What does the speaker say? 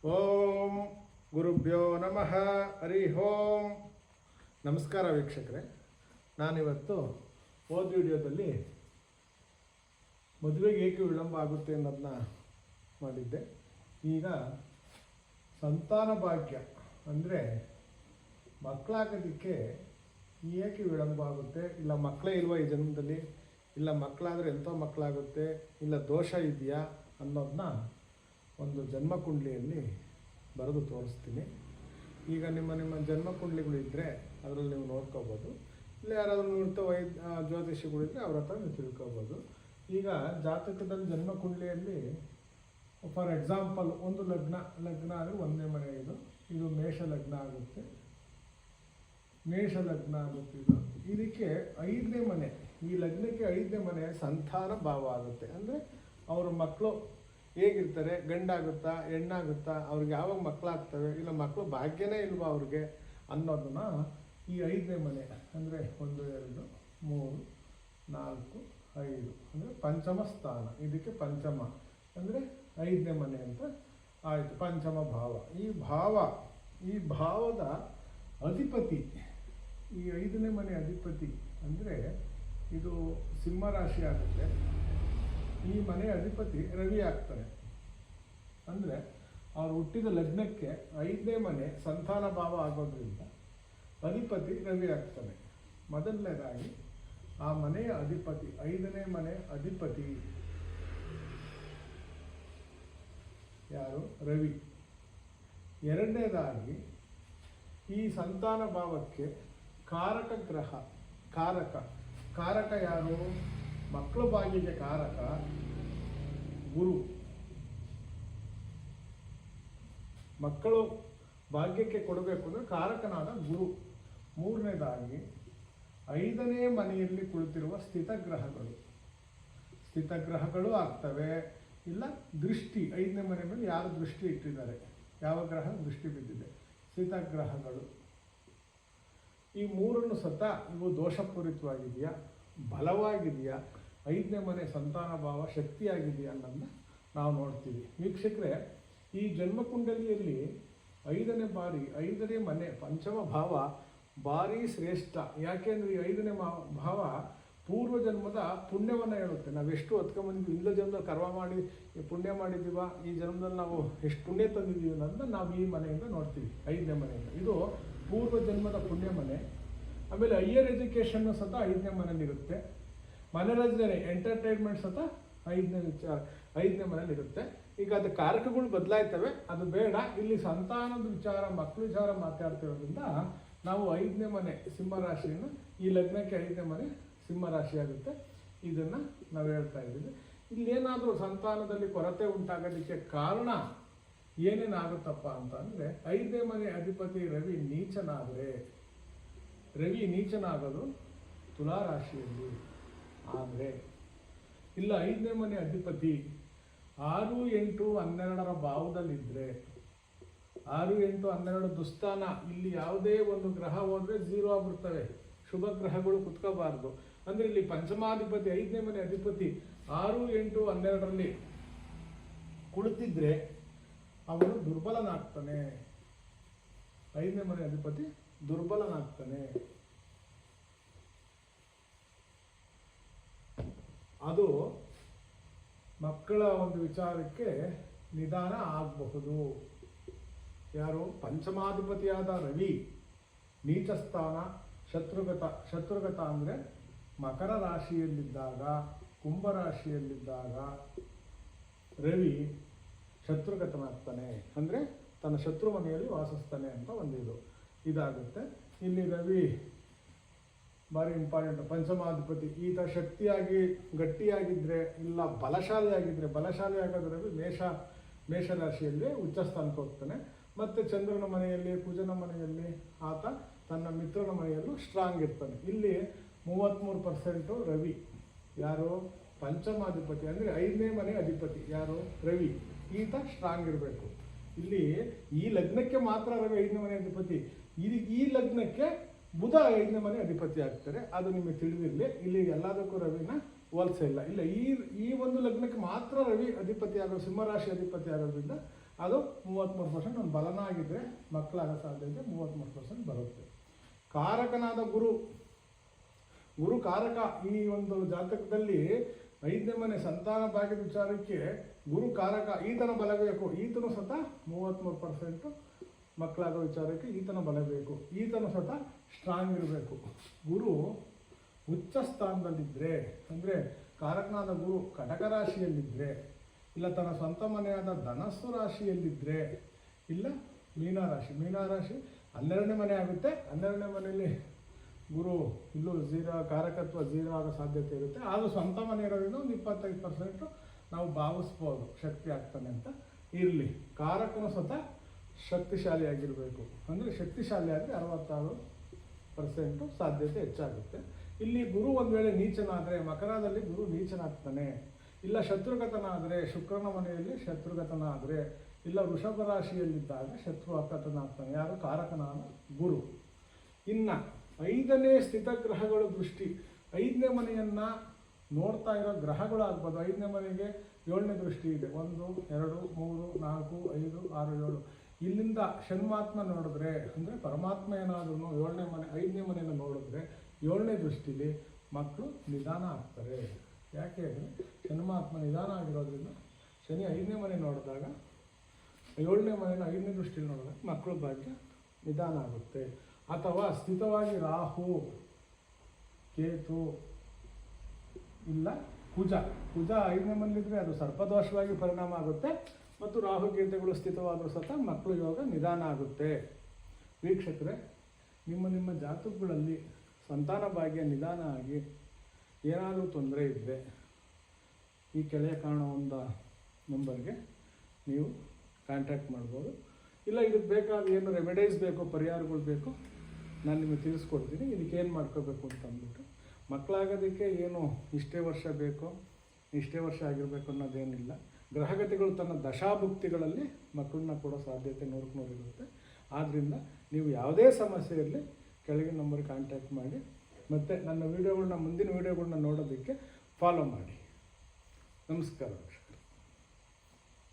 ಓಂ ಗುರುಭ್ಯೋ ನಮಃ ಹರಿ ಓಂ. ನಮಸ್ಕಾರ ವೀಕ್ಷಕರೇ, ನಾನಿವತ್ತು ಹೋದ ವಿಡಿಯೋದಲ್ಲಿ ಮದುವೆಗೆ ಏಕೆ ವಿಳಂಬ ಆಗುತ್ತೆ ಅನ್ನೋದನ್ನ ಮಾಡಿದ್ದೆ. ಈಗ ಸಂತಾನ ಭಾಗ್ಯ ಅಂದರೆ ಮಕ್ಕಳಾಗೋದಕ್ಕೆ ಏಕೆ ವಿಳಂಬ ಆಗುತ್ತೆ, ಇಲ್ಲ ಮಕ್ಕಳೇ ಇಲ್ವಾ ಈ ಜನ್ಮದಲ್ಲಿ, ಇಲ್ಲ ಮಕ್ಕಳಾದರೆ ಎಂಥ ಮಕ್ಕಳಾಗುತ್ತೆ, ಇಲ್ಲ ದೋಷ ಇದೆಯಾ ಅನ್ನೋದನ್ನ ಒಂದು ಜನ್ಮಕುಂಡಲಿಯಲ್ಲಿ ಬರೆದು ತೋರಿಸ್ತೀನಿ. ಈಗ ನಿಮ್ಮ ಜನ್ಮಕುಂಡಲಿಗಳು ಇದ್ದರೆ ಅದರಲ್ಲಿ ನೀವು ನೋಡ್ಕೋಬೋದು, ಇಲ್ಲ ಯಾರಾದರೂ ನುರಿತ ಜ್ಯೋತಿಷಿಗಳಿದ್ದರೆ ಅವ್ರ ಹತ್ರ ನೀವು ತಿಳ್ಕೊಬೋದು. ಈಗ ಜಾತಕದಲ್ಲಿ ಜನ್ಮಕುಂಡಲಿಯಲ್ಲಿ ಫಾರ್ ಎಕ್ಸಾಂಪಲ್ ಒಂದು ಲಗ್ನ ಆದರೆ ಒಂದನೇ ಮನೆ, ಇದು ಮೇಷ ಲಗ್ನ ಆಗುತ್ತೆ, ಮೇಷ ಲಗ್ನ ಆಗುತ್ತೆ. ಇದಕ್ಕೆ 5ನೇ ಮನೆ, ಈ ಲಗ್ನಕ್ಕೆ 5ನೇ ಮನೆ ಸಂತಾನ ಭಾವ ಆಗುತ್ತೆ. ಅಂದರೆ ಅವ್ರ ಮಕ್ಕಳು ಹೇಗಿರ್ತಾರೆ, ಗಂಡಾಗುತ್ತಾ ಹೆಣ್ಣಾಗುತ್ತಾ, ಅವ್ರಿಗೆ ಯಾವಾಗ ಮಕ್ಕಳಾಗ್ತವೆ, ಇಲ್ಲ ಮಕ್ಕಳು ಭಾಗ್ಯನೇ ಇಲ್ವಾ ಅವ್ರಿಗೆ ಅನ್ನೋದನ್ನ ಈ 5ನೇ ಮನೆ ಅಂದರೆ 1 2 3 4 5 ಅಂದರೆ ಪಂಚಮ ಸ್ಥಾನ, ಇದಕ್ಕೆ ಪಂಚಮ ಅಂದರೆ 5ನೇ ಮನೆ ಅಂತ ಆಯಿತು, ಪಂಚಮ ಭಾವ. ಈ ಭಾವದ ಅಧಿಪತಿ, ಈ 5ನೇ ಮನೆ ಅಧಿಪತಿ ಅಂದರೆ ಇದು ಸಿಂಹ ರಾಶಿ ಆಗುತ್ತೆ. ಈ ಮನೆ ಅಧಿಪತಿ ರವಿ ಆಗ್ತಾನೆ. ಅಂದರೆ ಅವರು ಹುಟ್ಟಿದ ಲಗ್ನಕ್ಕೆ 5ನೇ ಮನೆ ಸಂತಾನ ಭಾವ ಆಗೋದ್ರಿಂದ ಅಧಿಪತಿ ರವಿ ಆಗ್ತಾನೆ. ಮೊದಲನೇದಾಗಿ ಆ ಮನೆಯ ಅಧಿಪತಿ, 5ನೇ ಮನೆ ಅಧಿಪತಿ ಯಾರು? ರವಿ. ಎರಡನೇದಾಗಿ ಈ ಸಂತಾನ ಭಾವಕ್ಕೆ ಕಾರಕ ಗ್ರಹ, ಕಾರಕ ಯಾರು? ಮಕ್ಕಳ ಭಾಗ್ಯಕ್ಕೆ ಕಾರಕ ಗುರು. ಮಕ್ಕಳು ಭಾಗ್ಯಕ್ಕೆ ಕೊಡಬೇಕು ಅಂದರೆ ಕಾರಕನಾದ ಗುರು. ಮೂರನೇದಾಗಿ 5ನೇ ಮನೆಯಲ್ಲಿ ಕುಳಿತಿರುವ ಸ್ಥಿತಗ್ರಹಗಳು ಆಗ್ತವೆ. ಇಲ್ಲ ದೃಷ್ಟಿ, 5ನೇ ಮನೆ ಮೇಲೆ ಯಾರು ದೃಷ್ಟಿ ಇಟ್ಟಿದ್ದಾರೆ, ಯಾವ ಗ್ರಹ ದೃಷ್ಟಿ ಬಿದ್ದಿದೆ, ಸ್ಥಿತಗ್ರಹಗಳು. ಈ ಮೂರನ್ನು ಇವು ದೋಷಪೂರಿತವಾಗಿದೆಯಾ, ಬಲವಾಗಿದೆಯಾ, 5ನೇ ಮನೆ ಸಂತಾನ ಭಾವ ಶಕ್ತಿಯಾಗಿದೆಯಾ ಅನ್ನೋದನ್ನ ನಾವು ನೋಡ್ತೀವಿ. ವೀಕ್ಷಕರೇ, ಈ ಜನ್ಮಕುಂಡಲಿಯಲ್ಲಿ 5ನೇ ಮನೆ ಪಂಚಮ ಭಾವ ಭಾರಿ ಶ್ರೇಷ್ಠ. ಯಾಕೆಂದರೆ ಈ 5ನೇ ಭಾವ ಪೂರ್ವ ಜನ್ಮದ ಪುಣ್ಯವನ್ನು ಹೇಳುತ್ತೆ. ನಾವೆಷ್ಟು ಹೊತ್ಕೊಂಡ್ಬಂದಿದ್ವಿ, ಇಲ್ಲ ಜನ್ಮದಲ್ಲಿ ಕರ್ಮ ಮಾಡಿ ಪುಣ್ಯ ಮಾಡಿದ್ದೀವ, ಈ ಜನ್ಮದಲ್ಲಿ ನಾವು ಎಷ್ಟು ಪುಣ್ಯ ತಂದಿದ್ದೀವಿ ಅನ್ನೋದನ್ನ ನಾವು ಈ ಮನೆಯಿಂದ ನೋಡ್ತೀವಿ, 5ನೇ ಮನೆಯಿಂದ. ಇದು ಪೂರ್ವ ಜನ್ಮದ ಪುಣ್ಯ ಮನೆ. ಆಮೇಲೆ ಹೈಯರ್ ಎಜುಕೇಷನ್ನು 5ನೇ ಮನೇಲಿರುತ್ತೆ. ಮನೋರಂಜನೆ ಎಂಟರ್ಟೈನ್ಮೆಂಟ್ 5ನೇ ಮನೇಲಿರುತ್ತೆ. ಈಗ ಅದು ಕಾರಕಗಳು ಬದಲಾಯ್ತವೆ, ಅದು ಬೇಡ. ಇಲ್ಲಿ ಸಂತಾನದ ವಿಚಾರ, ಮಕ್ಕಳ ವಿಚಾರ ಮಾತಾಡ್ತಿರೋದ್ರಿಂದ ನಾವು 5ನೇ ಮನೆ ಸಿಂಹರಾಶಿಯನ್ನು, ಈ ಲಗ್ನಕ್ಕೆ 5ನೇ ಮನೆ ಸಿಂಹರಾಶಿ ಆಗುತ್ತೆ, ಇದನ್ನು ನಾವು ಹೇಳ್ತಾ ಇದ್ದೀವಿ. ಇಲ್ಲೇನಾದರೂ ಸಂತಾನದಲ್ಲಿ ಕೊರತೆ ಉಂಟಾಗೋದಕ್ಕೆ ಕಾರಣ ಏನೇನಾಗುತ್ತಪ್ಪ ಅಂತ ಅಂದರೆ, 5ನೇ ಮನೆ ಅಧಿಪತಿ ರವಿ ನೀಚನಾಗೋದು ತುಲಾರಾಶಿಯಲ್ಲಿ ಆದರೆ, ಇಲ್ಲ 5ನೇ ಮನೆ ಅಧಿಪತಿ 6 8 12 ಭಾವದಲ್ಲಿದ್ದರೆ, 6 8 12 ದುಸ್ಥಾನ, ಇಲ್ಲಿ ಯಾವುದೇ ಒಂದು ಗ್ರಹ ಹೋದರೆ 0 ಆಗ್ಬಿಡ್ತವೆ, ಶುಭ ಗ್ರಹಗಳು ಕುತ್ಕೋಬಾರ್ದು. ಅಂದರೆ ಇಲ್ಲಿ ಪಂಚಮಾಧಿಪತಿ 5ನೇ ಮನೆ ಅಧಿಪತಿ 6 8 12ರಲ್ಲಿ ಕುಳಿತಿದ್ರೆ ಅವನು ದುರ್ಬಲನಾಗ್ತಾನೆ. 5ನೇ ಮನೆ ಅಧಿಪತಿ ದುರ್ಬಲನಾಗ್ತಾನೆ. ಅದು ಮಕ್ಕಳ ಒಂದು ವಿಚಾರಕ್ಕೆ ನಿಧಾನ ಆಗಬಹುದು. ಯಾರು? ಪಂಚಮಾಧಿಪತಿಯಾದ ರವಿ ನೀಚ ಸ್ಥಾನ, ಶತ್ರುಗತ ಅಂದರೆ ಮಕರ ರಾಶಿಯಲ್ಲಿದ್ದಾಗ, ಕುಂಭರಾಶಿಯಲ್ಲಿದ್ದಾಗ ರವಿ ಶತ್ರುಗತನಾಗ್ತಾನೆ. ಅಂದರೆ ತನ್ನ ಶತ್ರು ಮನೆಯಲ್ಲಿ ವಾಸಿಸ್ತಾನೆ ಅಂತ ಒಂದು ಇದಾಗುತ್ತೆ. ಇಲ್ಲಿ ರವಿ ಭಾರಿ ಇಂಪಾರ್ಟೆಂಟ್. ಪಂಚಮಾಧಿಪತಿ ಈತ ಶಕ್ತಿಯಾಗಿ ಗಟ್ಟಿಯಾಗಿದ್ದರೆ, ಇಲ್ಲ ಬಲಶಾಲಿ ಆಗೋದ್ರೆ ರವಿ ಮೇಷರಾಶಿಯಲ್ಲಿ ಉಚ್ಚಸ್ಥಾನಕ್ಕೆ ಹೋಗ್ತಾನೆ. ಮತ್ತು ಚಂದ್ರನ ಮನೆಯಲ್ಲಿ, ಕುಜನ ಮನೆಯಲ್ಲಿ, ಆತ ತನ್ನ ಮಿತ್ರನ ಮನೆಯಲ್ಲೂ ಸ್ಟ್ರಾಂಗ್ ಇರ್ತಾನೆ. ಇಲ್ಲಿ 33% ರವಿ. ಯಾರು? ಪಂಚಮಾಧಿಪತಿ ಅಂದರೆ 5ನೇ ಮನೆ ಅಧಿಪತಿ ಯಾರು? ರವಿ. ಈತ ಸ್ಟ್ರಾಂಗ್ ಇರಬೇಕು. ಇಲ್ಲಿ ಈ ಲಗ್ನಕ್ಕೆ ಮಾತ್ರ ರವಿ 5ನೇ ಮನೆ ಅಧಿಪತಿ. ಈ ಲಗ್ನಕ್ಕೆ ಬುಧ 5ನೇ ಮನೆ ಅಧಿಪತಿ ಆಗ್ತಾರೆ, ಅದು ನಿಮಗೆ ತಿಳಿದಿರಲಿ. ಇಲ್ಲಿ ಎಲ್ಲದಕ್ಕೂ ರವಿನ ಹೋಲಿಸೇ ಇಲ್ಲ. ಈ ಒಂದು ಲಗ್ನಕ್ಕೆ ಮಾತ್ರ ರವಿ ಅಧಿಪತಿ ಸಿಂಹರಾಶಿ ಅಧಿಪತಿ ಆಗೋದ್ರಿಂದ ಅದು 33%. ಒಂದು ಬಲನ ಆಗಿದ್ದರೆ ಮಕ್ಕಳಾಗೋ ಸಾಧ್ಯತೆ 33% ಬರುತ್ತೆ. ಕಾರಕನಾದ ಗುರು ಕಾರಕ. ಈ ಒಂದು ಜಾತಕದಲ್ಲಿ 5ನೇ ಮನೆ ಸಂತಾನ ಭಾಗ್ಯದ ವಿಚಾರಕ್ಕೆ ಗುರು ಕಾರಕ. ಈತನ ಬಲ ಬೇಕು. ಈತನು ಸ್ವತಃ 33% ಮಕ್ಕಳಾಗೋ ವಿಚಾರಕ್ಕೆ ಈತನ ಬಲ ಬೇಕು. ಈತನು ಸ್ವತಃ ಸ್ಟ್ರಾಂಗ್ ಇರಬೇಕು. ಗುರು ಉಚ್ಚ ಸ್ಥಾನದಲ್ಲಿದ್ದರೆ, ಅಂದರೆ ಕಾರಕನಾದ ಗುರು ಕಟಕ ರಾಶಿಯಲ್ಲಿದ್ದರೆ, ಇಲ್ಲ ತನ್ನ ಸ್ವಂತ ಮನೆಯಾದ ಧನಸ್ಸು ರಾಶಿಯಲ್ಲಿದ್ದರೆ, ಇಲ್ಲ ಮೀನರಾಶಿ 12ನೇ ಮನೆ ಆಗುತ್ತೆ. 12ನೇ ಮನೆಯಲ್ಲಿ ಗುರು ಇಲ್ಲೂ ಕಾರಕತ್ವ 0 ಆಗೋ ಸಾಧ್ಯತೆ ಇರುತ್ತೆ. ಆದರೂ ಸ್ವಂತ ಮನೆ ಇರೋದ್ರಿಂದ ಒಂದು 25% ನಾವು ಭಾವಿಸ್ಬೋದು ಶಕ್ತಿ ಆಗ್ತಾನೆ ಅಂತ. ಇರಲಿ, ಕಾರಕನು ಸ್ವತಃ ಶಕ್ತಿಶಾಲಿಯಾಗಿರಬೇಕು. ಅಂದರೆ ಶಕ್ತಿಶಾಲಿ ಆದರೆ 66% ಸಾಧ್ಯತೆ ಹೆಚ್ಚಾಗುತ್ತೆ. ಇಲ್ಲಿ ಗುರು ಒಂದು ವೇಳೆ ನೀಚನಾದರೆ, ಮಕರದಲ್ಲಿ ಗುರು ನೀಚನಾಗ್ತಾನೆ, ಇಲ್ಲ ಶತ್ರುಗತನಾದರೆ, ಶುಕ್ರನ ಮನೆಯಲ್ಲಿ ಶತ್ರುಗತನಾದರೆ, ಇಲ್ಲ ವೃಷಭ ರಾಶಿಯಲ್ಲಿದ್ದಾಗ ಶತ್ರು ಅಕತನಾಗ್ತಾನೆ. ಯಾರು? ಕಾರಕನಾದ ಗುರು. ಇನ್ನು 5ನೇ ಸ್ಥಿತಗ್ರಹಗಳು ದೃಷ್ಟಿ, 5ನೇ ಮನೆಯನ್ನು ನೋಡ್ತಾ ಇರೋ ಗ್ರಹಗಳು ಆಗ್ಬೋದು. 5ನೇ ಮನೆಗೆ 7ನೇ ದೃಷ್ಟಿ ಇದೆ. 1 2 3 4 5 6 7. ಇಲ್ಲಿಂದ ಷಣ್ಮಾತ್ಮ ನೋಡಿದ್ರೆ, ಅಂದರೆ ಪರಮಾತ್ಮ ಏನಾದ್ರೂ 7ನೇ ಮನೆ 5ನೇ ಮನೆಯನ್ನು ನೋಡಿದ್ರೆ 7ನೇ ದೃಷ್ಟಿಲಿ ಮಕ್ಕಳು ನಿಧಾನ ಆಗ್ತಾರೆ. ಯಾಕೆ ಅಂದರೆ ಷಣ್ಮಾತ್ಮ ನಿಧಾನ ಆಗಿರೋದ್ರಿಂದ ಶನಿ 5ನೇ ಮನೆ ನೋಡಿದಾಗ 7ನೇ ಮನೆಯನ್ನು 5ನೇ ದೃಷ್ಟಿಲಿ ನೋಡಿದಾಗ ಮಕ್ಕಳ ಭಾಗ್ಯ ನಿಧಾನ ಆಗುತ್ತೆ. ಅಥವಾ ಸ್ಥಿತವಾಗಿ ರಾಹು ಕೇತು ಇಲ್ಲ ಕುಜ 5ನೇ ಮನೆಯಲ್ಲಿದ್ದರೆ ಅದು ಸರ್ಪದೋಷವಾಗಿ ಪರಿಣಾಮ ಆಗುತ್ತೆ. ಮತ್ತು ರಾಹು ಕೇತುಗಳು ಸ್ಥಿತವಾದರೂ ಸಹ ಮಕ್ಕಳು ಯೋಗ ನಿಧಾನ ಆಗುತ್ತೆ. ವೀಕ್ಷಕರೇ, ನಿಮ್ಮ ಜಾತಕಗಳಲ್ಲಿ ಸಂತಾನ ಭಾಗ್ಯ ನಿಧಾನ ಆಗಿ ಏನಾದರೂ ತೊಂದರೆ ಇದ್ದರೆ ಈ ಕೆಳಗೆ ಕಾಣೋ ಒಂದು ನಂಬರ್ಗೆ ನೀವು ಕಾಂಟ್ಯಾಕ್ಟ್ ಮಾಡ್ಬೋದು. ಇಲ್ಲ ಇದಕ್ಕೆ ಬೇಕಾದ ಏನು ರೆಮಿಡೀಸ್ ಬೇಕೋ, ಪರಿಹಾರಗಳು ಬೇಕೋ, ನಾನು ನಿಮಗೆ ತಿಳಿಸ್ಕೊಡ್ತೀನಿ. ಇದಕ್ಕೆ ಏನು ಮಾಡ್ಕೋಬೇಕು ಅಂತ ಅಂದ್ಬಿಟ್ಟು. ಮಕ್ಕಳಾಗೋದಕ್ಕೆ ಏನು ಇಷ್ಟೇ ವರ್ಷ ಬೇಕೋ, ಇಷ್ಟೇ ವರ್ಷ ಆಗಿರಬೇಕು ಅನ್ನೋದೇನಿಲ್ಲ. ಗ್ರಹಗತಿಗಳು ತನ್ನ ದಶಾಭುಕ್ತಿಗಳಲ್ಲಿ ಮಕ್ಕಳನ್ನ ಕೊಡೋ ಸಾಧ್ಯತೆ 100ಕ್ಕೆ 100 ಇರುತ್ತೆ. ಆದ್ದರಿಂದ ನೀವು ಯಾವುದೇ ಸಮಸ್ಯೆ ಇರಲಿ ಕೆಳಗಿನ ನಂಬರ್ಗೆ ಕಾಂಟ್ಯಾಕ್ಟ್ ಮಾಡಿ. ಮತ್ತು ನನ್ನ ಮುಂದಿನ ವೀಡಿಯೋಗಳನ್ನ ನೋಡೋದಕ್ಕೆ ಫಾಲೋ ಮಾಡಿ. ನಮಸ್ಕಾರ.